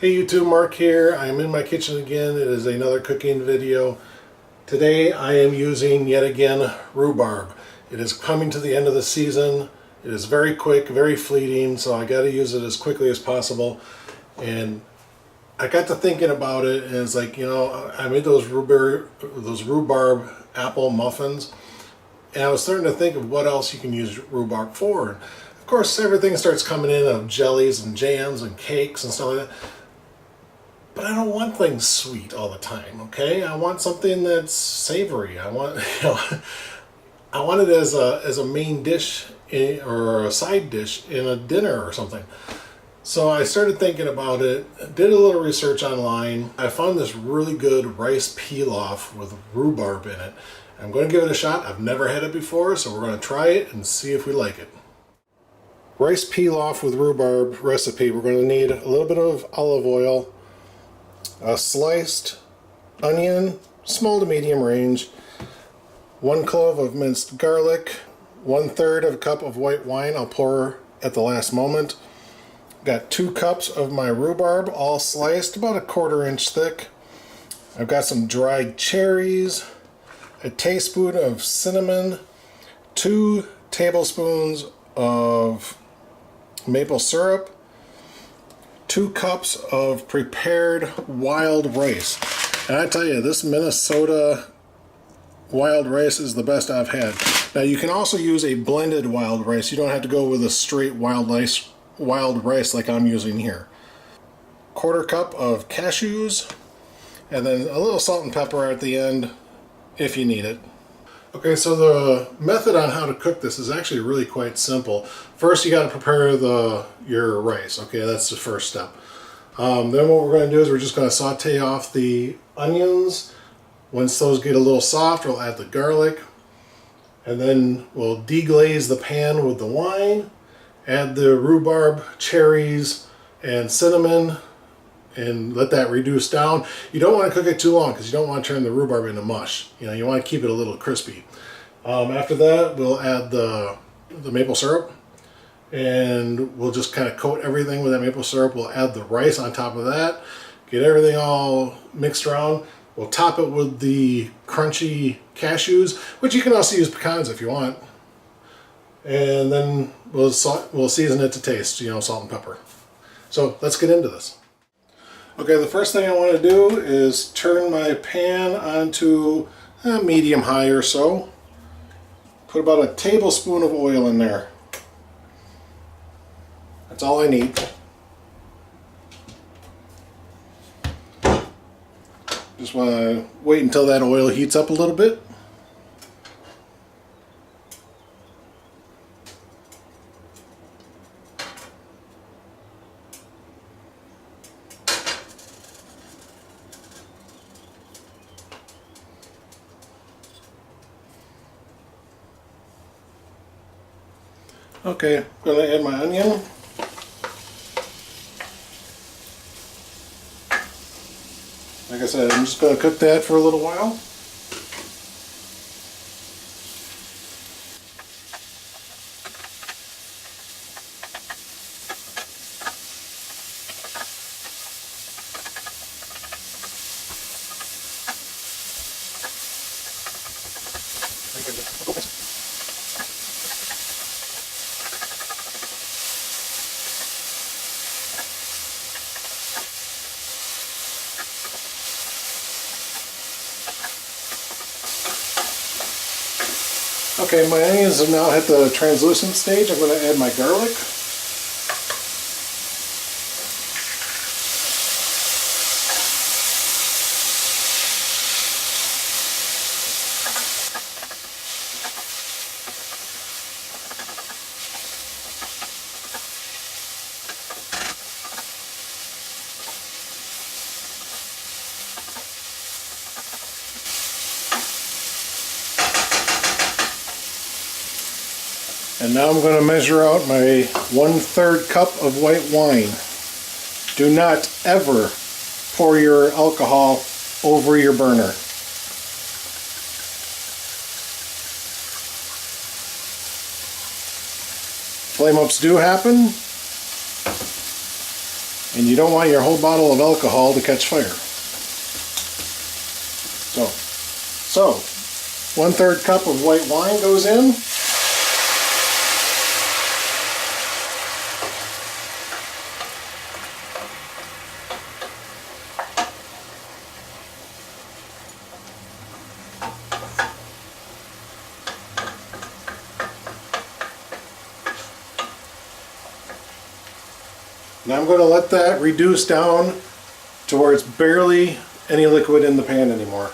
Hey YouTube, Mark here. I am in my kitchen again. It is another cooking video. Today I am using yet again rhubarb. It is coming to the end of the season. It is very quick, very fleeting, so I got to use it as quickly as possible. And I got to thinking about it, and it's like, you know, I made those rhubarb apple muffins, and I was starting to think of what else you can use rhubarb for. And of course, everything starts coming in of jellies and jams and cakes and stuff like that. But I don't want things sweet all the time, okay? I want something that's savory. I want, I want it as a main dish or a side dish in a dinner or something. So I started thinking about it, did a little research online. I found this really good rice pilaf with rhubarb in it. I'm going to give it a shot. I've never had it before, so we're going to try it and see if we like it. Rice pilaf with rhubarb recipe. We're going to need a little bit of olive oil, a sliced onion, small to medium range, 1 clove of minced garlic, 1/3 of a cup of white wine I'll pour at the last moment. Got 2 cups of my rhubarb, all sliced, about 1/4 inch thick. I've got some dried cherries, a teaspoon of cinnamon, 2 tablespoons of maple syrup, 2 cups of prepared wild rice. And I tell you, this Minnesota wild rice is the best I've had. Now you can also use a blended wild rice. You don't have to go with a straight wild rice like I'm using here. 1/4 cup of cashews, and then a little salt and pepper at the end if you need it. Okay, so the method on how to cook this is actually really quite simple. First, you got to prepare your rice. Okay, that's the first step. Then what we're going to do is we're just going to saute off the onions. Once those get a little soft, we'll add the garlic, and then we'll deglaze the pan with the wine, add the rhubarb, cherries, and cinnamon, and let that reduce down. You don't want to cook it too long because you don't want to turn the rhubarb into mush. You know, you want to keep it a little crispy. After that, we'll add the maple syrup, and we'll just kind of coat everything with that maple syrup. We'll add the rice on top of that, get everything all mixed around. We'll top it with the crunchy cashews, which you can also use pecans if you want. And then we'll season it to taste, you know, salt and pepper. So let's get into this. Okay, the first thing I want to do is turn my pan onto medium high or so. Put about 1 tablespoon of oil in there. That's all I need. Just want to wait until that oil heats up a little bit. Okay, I'm going to add my onion. Like I said, I'm just going to cook that for a little while. Okay, my onions have now hit the translucent stage. I'm going to add my garlic. And now I'm going to measure out my 1/3 cup of white wine. Do not ever pour your alcohol over your burner. Flame ups do happen. And you don't want your whole bottle of alcohol to catch fire. So 1/3 cup of white wine goes in. Now I'm going to let that reduce down to where it's barely any liquid in the pan anymore.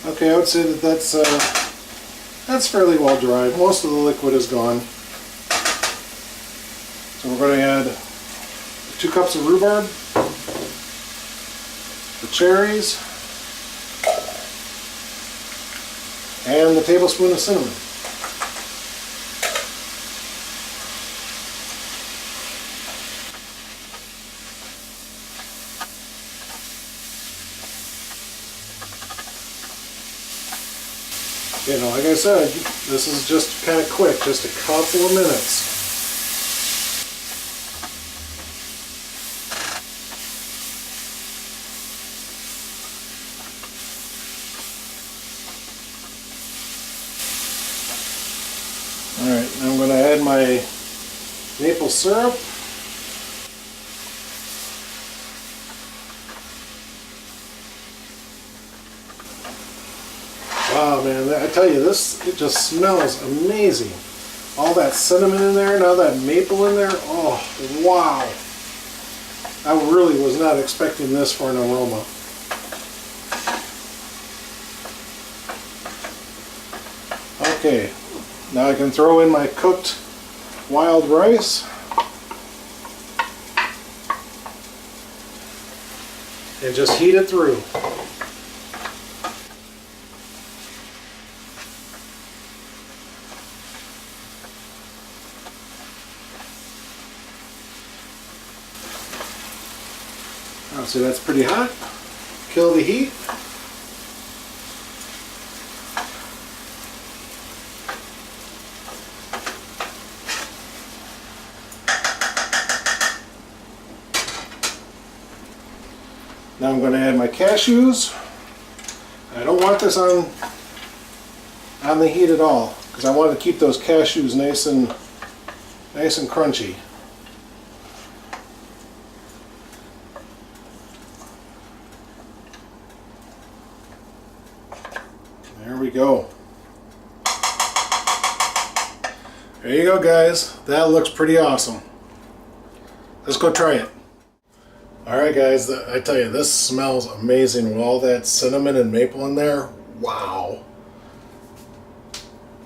Okay, I would say that that's fairly well dried. Most of the liquid is gone. So we're going to add 2 cups of rhubarb, the cherries, and the tablespoon of cinnamon. You know, like I said, this is just kind of quick, just a couple of minutes. Alright, now I'm going to add my maple syrup. Wow, man, I tell you, it just smells amazing. All that cinnamon in there, now that maple in there, oh, wow. I really was not expecting this for an aroma. Okay, now I can throw in my cooked wild rice. And just heat it through. So that's pretty hot. Kill the heat. Now I'm going to add my cashews. I don't want this on the heat at all because I want to keep those cashews nice and crunchy. There we go. There you go, guys. That looks pretty awesome. Let's go try it. Alright guys, I tell you, this smells amazing with all that cinnamon and maple in there. Wow.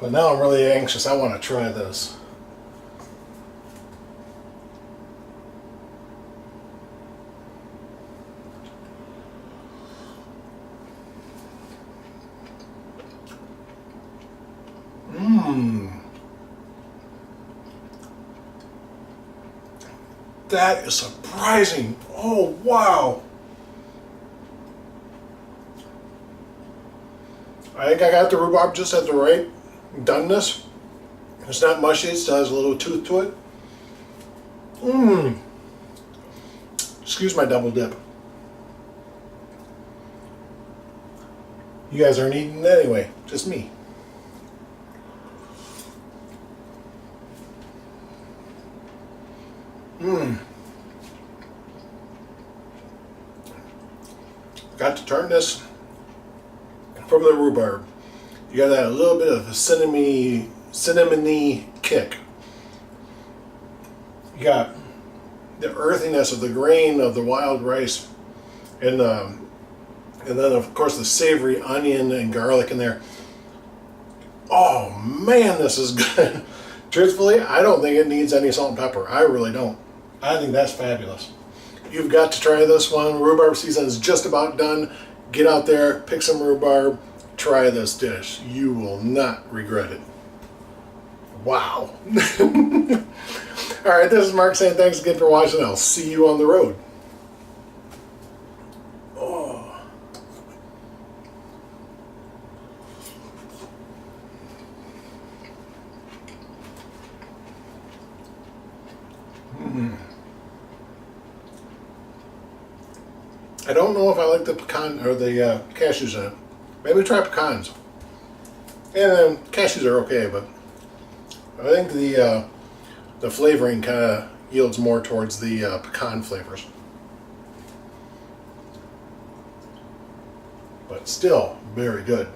But now I'm really anxious. I want to try this. That is surprising. Oh, wow. I think I got the rhubarb just at the right doneness. It's not mushy, it still has a little tooth to it. Excuse my double dip. You guys aren't eating it anyway, just me. Got to turn this from the rhubarb. You got that little bit of a cinnamony kick. You got the earthiness of the grain of the wild rice, and then of course the savory onion and garlic in there. Oh man, this is good. Truthfully, I don't think it needs any salt and pepper. I really don't. I think that's fabulous. You've got to try this one. Rhubarb season is just about done. Get out there, pick some rhubarb, try this dish. You will not regret it. Wow. All right, this is Mark saying thanks again for watching. I'll see you on the road. Oh. I don't know if I like the pecan or the cashews in it. Maybe try pecans. And cashews are okay, but I think the flavoring kind of yields more towards the pecan flavors. But still very good.